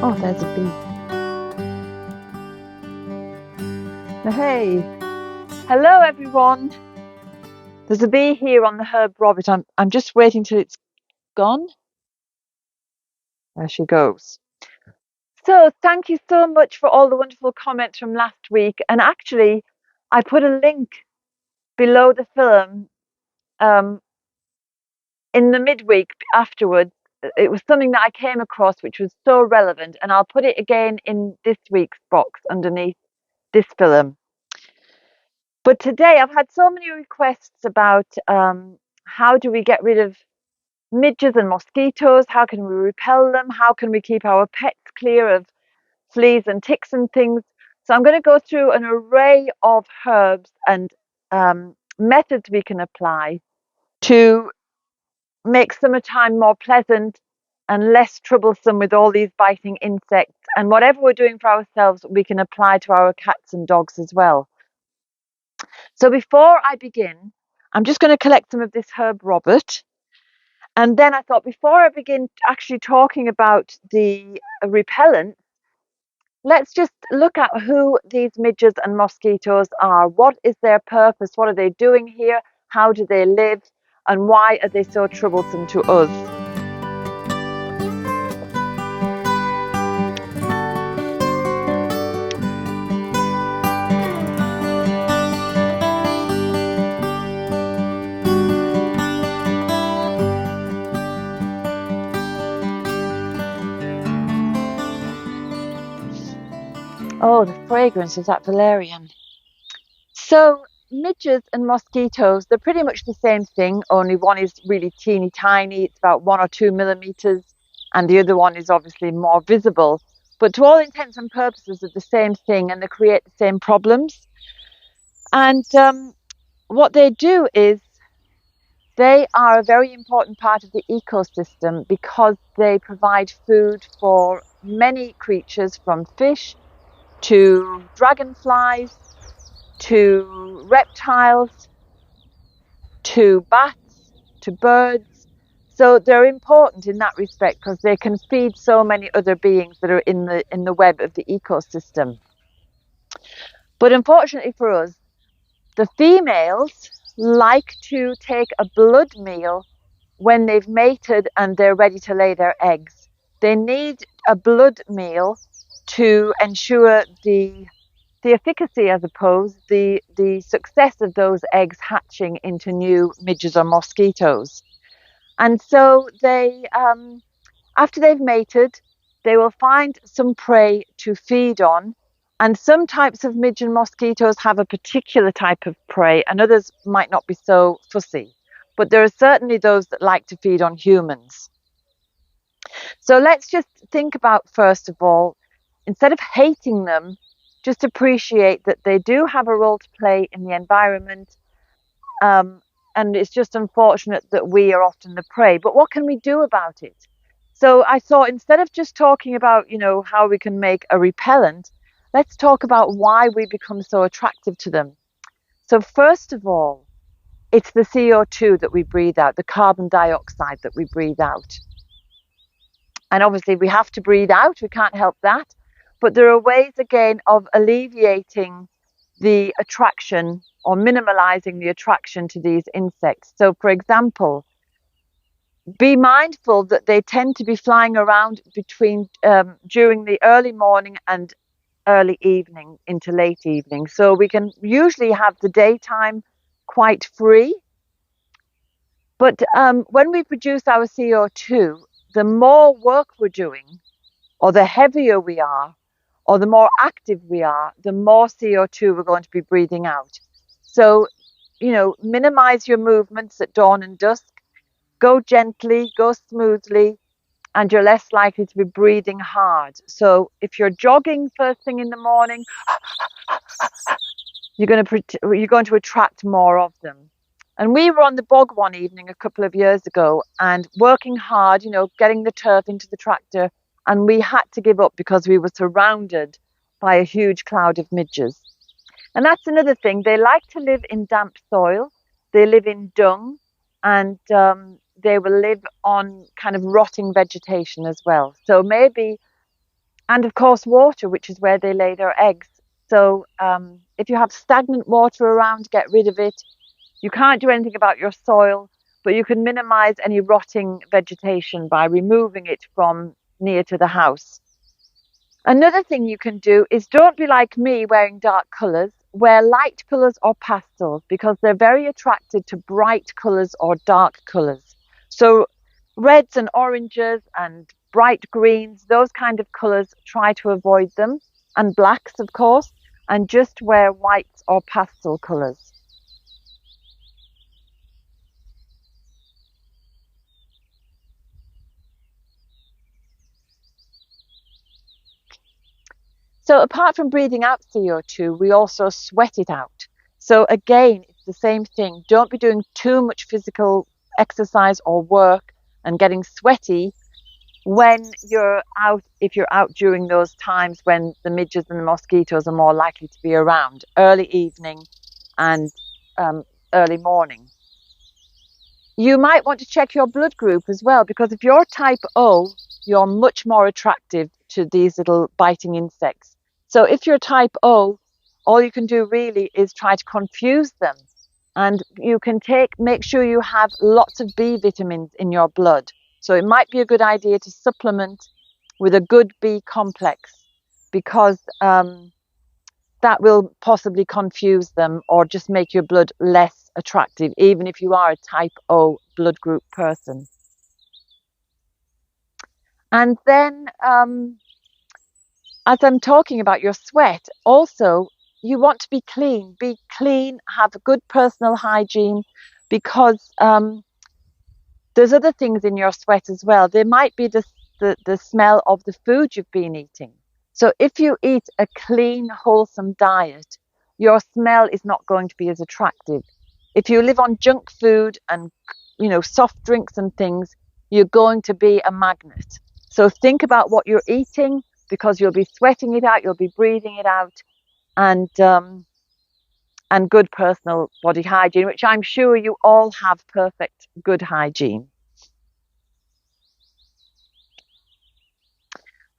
Oh, there's a bee. Hey, hello everyone. There's a bee here on the herb Robert. I'm just waiting till it's gone. There she goes. So thank you so much for all the wonderful comments from last week. And actually, I put a link below the film in the midweek afterwards. It was something that I came across which was so relevant, and I'll put it again in this week's box underneath this film. But today I've had so many requests about how do we get rid of midges and mosquitoes? How can we repel them? How can we keep our pets clear of fleas and ticks and things? So I'm going to go through an array of herbs and methods we can apply to make summertime more pleasant and less troublesome with all these biting insects. And whatever we're doing for ourselves, we can apply to our cats and dogs as well. So before I begin, I'm just going to collect some of this herb Robert. And then I thought, before I begin actually talking about the repellent, let's just look at who these midges and mosquitoes are. What is their purpose? What are they doing here? How do they live? And why are they so troublesome to us? Oh, the fragrance of that valerian. So midges and mosquitoes, they're pretty much the same thing, only one is really teeny tiny, it's about 1 or 2 millimeters, and the other one is obviously more visible. But to all intents and purposes, they're the same thing, and they create the same problems. And what they do is they are a very important part of the ecosystem because they provide food for many creatures, from fish to dragonflies to reptiles to bats to birds. So they're important in that respect because they can feed so many other beings that are in the web of the ecosystem. But unfortunately for us, the females like to take a blood meal when they've mated and they're ready to lay their eggs. They need a blood meal to ensure the efficacy, I suppose, the success of those eggs hatching into new midges or mosquitoes. And so they, after they've mated, they will find some prey to feed on. And some types of midge and mosquitoes have a particular type of prey, and others might not be so fussy. But there are certainly those that like to feed on humans. So let's just think about, first of all, instead of hating them, just appreciate that they do have a role to play in the environment. And it's just unfortunate that we are often the prey. But what can we do about it? So I thought, instead of just talking about, how we can make a repellent, let's talk about why we become so attractive to them. So first of all, it's the CO2 that we breathe out, the carbon dioxide that we breathe out. And obviously we have to breathe out, we can't help that. But there are ways, again, of alleviating the attraction or minimalizing the attraction to these insects. So, for example, be mindful that they tend to be flying around during the early morning and early evening into late evening. So we can usually have the daytime quite free. But when we produce our CO2, the more work we're doing, or the heavier we are, or the more active we are, the more CO2 we're going to be breathing out. So, minimize your movements at dawn and dusk. Go gently, go smoothly, and you're less likely to be breathing hard. So if you're jogging first thing in the morning, you're going to attract more of them. And we were on the bog one evening a couple of years ago and working hard, getting the turf into the tractor, and we had to give up because we were surrounded by a huge cloud of midges. And that's another thing. They like to live in damp soil. They live in dung, and they will live on kind of rotting vegetation as well. So maybe, and of course water, which is where they lay their eggs. So if you have stagnant water around, get rid of it. You can't do anything about your soil, but you can minimize any rotting vegetation by removing it from near to the house. Another thing you can do is don't be like me wearing dark colours. Wear light colours or pastels because they're very attracted to bright colours or dark colours. So reds and oranges and bright greens, those kind of colours, try to avoid them. And blacks, of course, and just wear whites or pastel colours. So apart from breathing out CO2, we also sweat it out. So again, it's the same thing. Don't be doing too much physical exercise or work and getting sweaty when you're out, if you're out during those times when the midges and the mosquitoes are more likely to be around, early evening and early morning. You might want to check your blood group as well, because if you're type O, you're much more attractive to these little biting insects. So if you're type O, all you can do really is try to confuse them. And you can make sure you have lots of B vitamins in your blood. So it might be a good idea to supplement with a good B complex, because that will possibly confuse them or just make your blood less attractive, even if you are a type O blood group person. And then, as I'm talking about your sweat, also, you want to be clean. Be clean, have a good personal hygiene, because there's other things in your sweat as well. There might be the smell of the food you've been eating. So if you eat a clean, wholesome diet, your smell is not going to be as attractive. If you live on junk food and, soft drinks and things, you're going to be a magnet. So think about what you're eating, because you'll be sweating it out, you'll be breathing it out, and good personal body hygiene, which I'm sure you all have perfect good hygiene.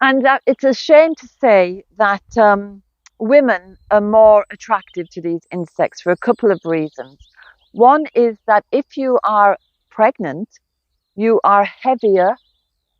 And it's a shame to say that women are more attractive to these insects for a couple of reasons. One is that if you are pregnant, you are heavier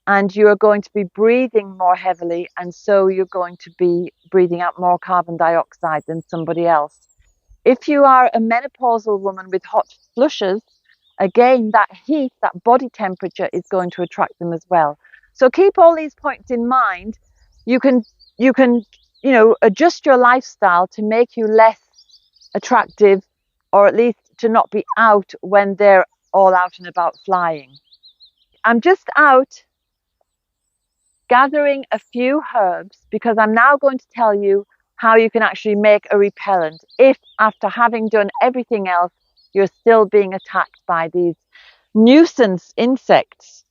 and you are going to be breathing more heavily, and so you're going to be breathing out more carbon dioxide than somebody else. If you are a menopausal woman with hot flushes, again, that heat, that body temperature is going to attract them as well. So keep all these points in mind. You can adjust your lifestyle to make you less attractive, or at least to not be out when they're all out and about flying. I'm just out gathering a few herbs because I'm now going to tell you how you can actually make a repellent if, after having done everything else, you're still being attacked by these nuisance insects.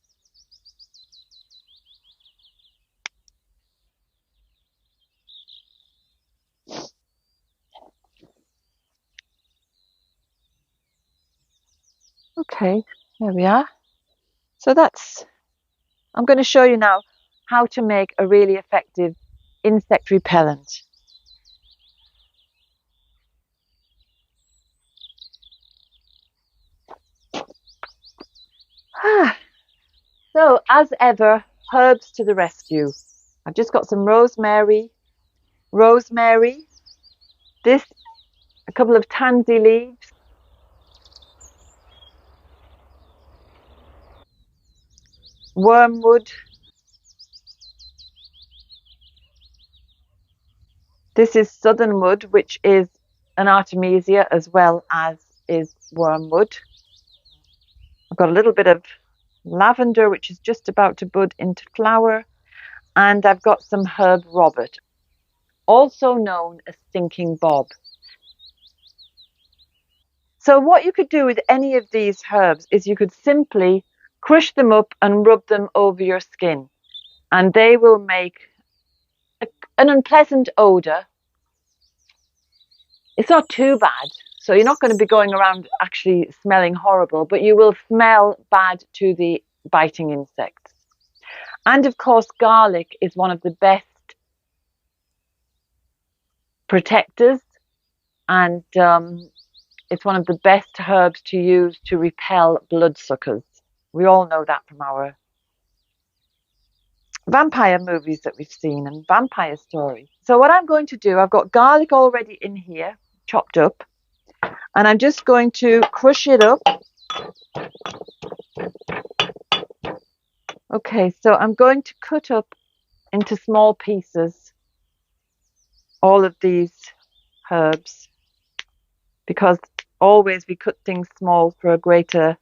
Okay, there we are. So I'm going to show you now how to make a really effective insect repellent. So, as ever, herbs to the rescue. I've just got some rosemary, this, a couple of tansy leaves, wormwood, This is southernwood, which is an artemisia as well as is wormwood. I've got a little bit of lavender, which is just about to bud into flower, and I've got some herb Robert, also known as stinking bob. So what you could do with any of these herbs is you could simply crush them up and rub them over your skin, and they will make an unpleasant odor. It's not too bad, so you're not going to be going around actually smelling horrible, but you will smell bad to the biting insects. And of course, garlic is one of the best protectors, and it's one of the best herbs to use to repel bloodsuckers. We all know that from our vampire movies that we've seen and vampire stories. So what I'm going to do, I've got garlic already in here, chopped up, and I'm just going to crush it up. Okay, so I'm going to cut up into small pieces all of these herbs, because always we cut things small for a greater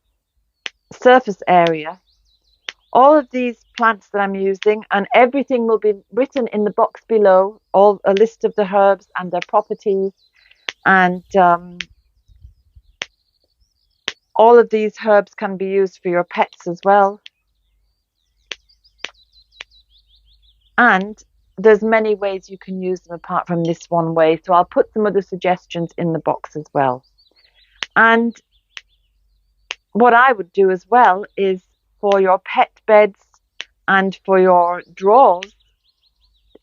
surface area. All of these plants that I'm using, and everything will be written in the box below, a list of the herbs and their properties, and all of these herbs can be used for your pets as well. And there's many ways you can use them apart from this one way, so I'll put some other suggestions in the box as well. And what I would do as well is for your pet beds and for your drawers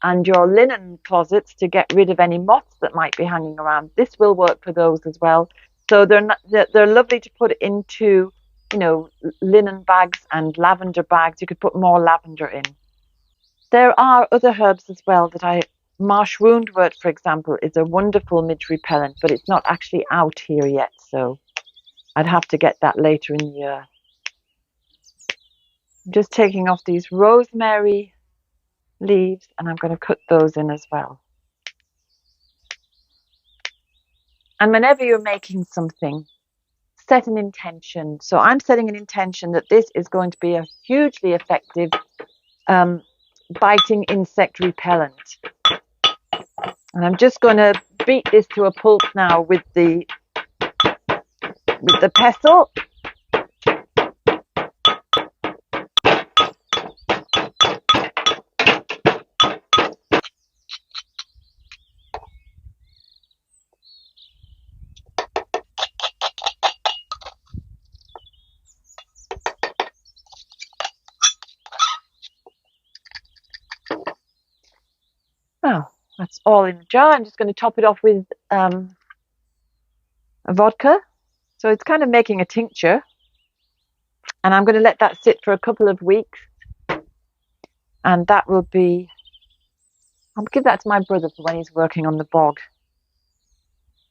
and your linen closets to get rid of any moths that might be hanging around. This will work for those as well. So they're lovely to put into, linen bags and lavender bags. You could put more lavender in. There are other herbs as well marsh woundwort, for example, is a wonderful midge repellent, but it's not actually out here yet, so I'd have to get that later in the year. I'm just taking off these rosemary leaves, and I'm going to cut those in as well. And whenever you're making something, set an intention. So I'm setting an intention that this is going to be a hugely effective biting insect repellent. And I'm just going to beat this to a pulp now with the pestle. Well, that's all in the jar. I'm just going to top it off with a vodka. So it's kind of making a tincture. And I'm going to let that sit for a couple of weeks. And that will be... I'll give that to my brother for when he's working on the bog.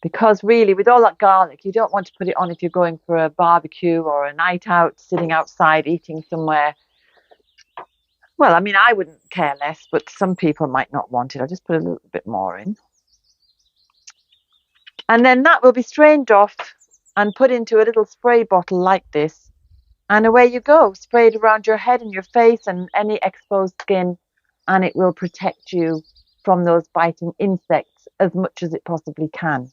Because really, with all that garlic, you don't want to put it on if you're going for a barbecue or a night out, sitting outside, eating somewhere. Well, I mean, I wouldn't care less, but some people might not want it. I'll just put a little bit more in. And then that will be strained off and put into a little spray bottle like this. And away you go. Spray it around your head and your face and any exposed skin, and it will protect you from those biting insects as much as it possibly can.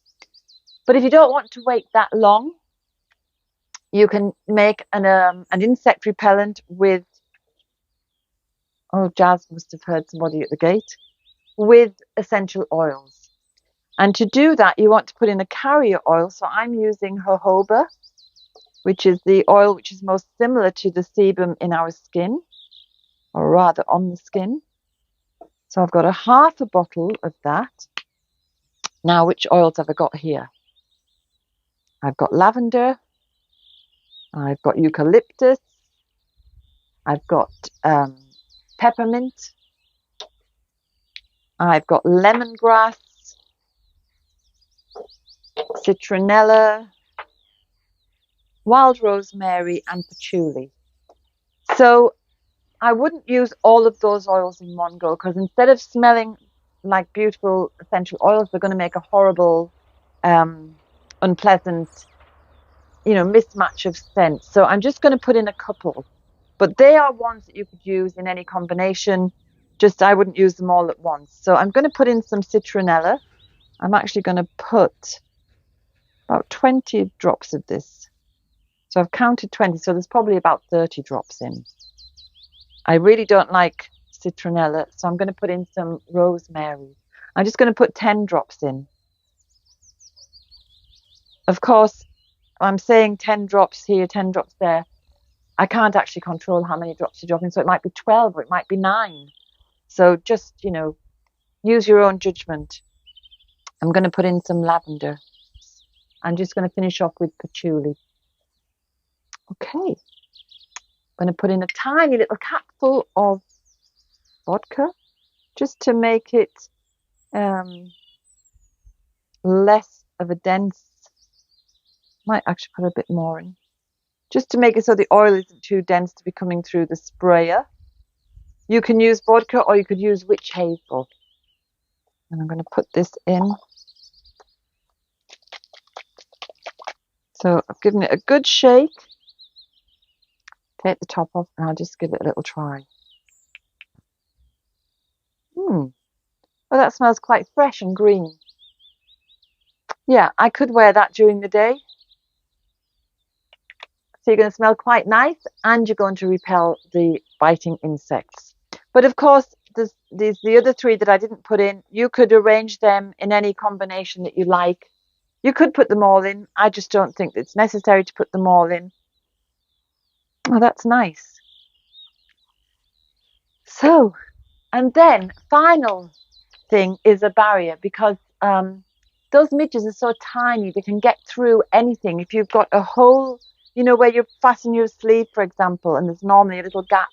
But if you don't want to wait that long, you can make an insect repellent with... Oh, Jazz must have heard somebody at the gate. With essential oils. And to do that, you want to put in a carrier oil. So I'm using jojoba, which is the oil which is most similar to the sebum in our skin, or rather on the skin. So I've got a half a bottle of that. Now, which oils have I got here? I've got lavender. I've got eucalyptus. I've got... peppermint. I've got lemongrass, citronella, wild rosemary, and patchouli. So I wouldn't use all of those oils in one go, because instead of smelling like beautiful essential oils, they're going to make a horrible, unpleasant, mismatch of scents. So I'm just going to put in a couple, but they are ones that you could use in any combination. Just I wouldn't use them all at once. So I'm going to put in some citronella. I'm actually going to put about 20 drops of this. So I've counted 20, so there's probably about 30 drops in. I really don't like citronella, so I'm going to put in some rosemary. I'm just going to put 10 drops in. Of course, I'm saying 10 drops here, 10 drops there. I can't actually control how many drops you drop in, so it might be 12 or it might be 9. So just, use your own judgment. I'm going to put in some lavender. I'm just going to finish off with patchouli. Okay. I'm going to put in a tiny little capful of vodka just to make it less of a dense. Might actually put a bit more in. Just to make it so the oil isn't too dense to be coming through the sprayer. You can use vodka or you could use witch hazel. And I'm going to put this in. So I've given it a good shake. Take the top off and I'll just give it a little try. Well, that smells quite fresh and green. Yeah, I could wear that during the day. So you're going to smell quite nice and you're going to repel the biting insects. But of course, there's the other 3 that I didn't put in. You could arrange them in any combination that you like. You could put them all in. I just don't think it's necessary to put them all in. Oh, that's nice. So, and then final thing is a barrier, because those midges are so tiny, they can get through anything. If you've got a hole, where you fasten your sleeve, for example, and there's normally a little gap,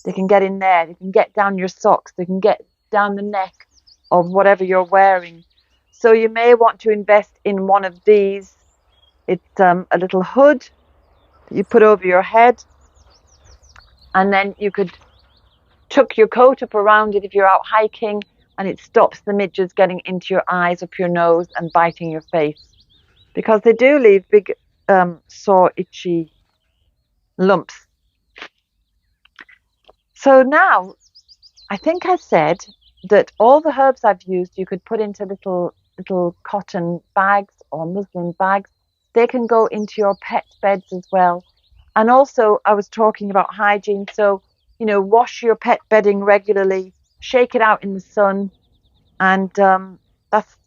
they can get in there. They can get down your socks. They can get down the neck of whatever you're wearing. So you may want to invest in one of these. It's a little hood that you put over your head, and then you could tuck your coat up around it if you're out hiking, and it stops the midges getting into your eyes, up your nose, and biting your face, because they do leave big sore, itchy lumps. So now, I think I said that all the herbs I've used you could put into little cotton bags or muslin bags. They can go into your pet beds as well. And also, I was talking about hygiene. So, wash your pet bedding regularly, shake it out in the sun, and that's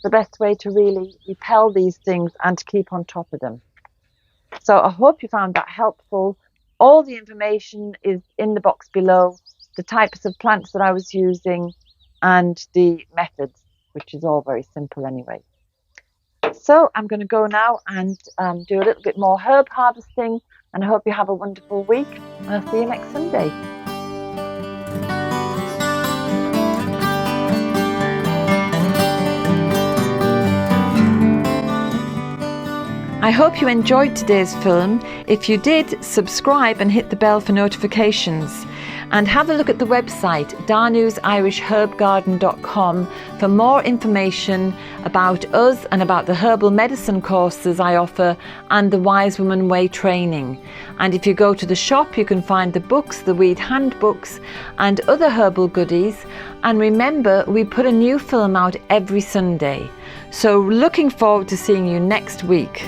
the best way to really repel these things and to keep on top of them. So I hope you found that helpful. All the information is in the box below, the types of plants that I was using and the methods, which is all very simple anyway. So I'm going to go now and do a little bit more herb harvesting, and I hope you have a wonderful week, and I'll see you next Sunday. I hope you enjoyed today's film. If you did, subscribe and hit the bell for notifications. And have a look at the website, danusirishherbgarden.com, for more information about us and about the herbal medicine courses I offer and the Wise Woman Way training. And if you go to the shop, you can find the books, the weed handbooks, and other herbal goodies. And remember, we put a new film out every Sunday. So looking forward to seeing you next week.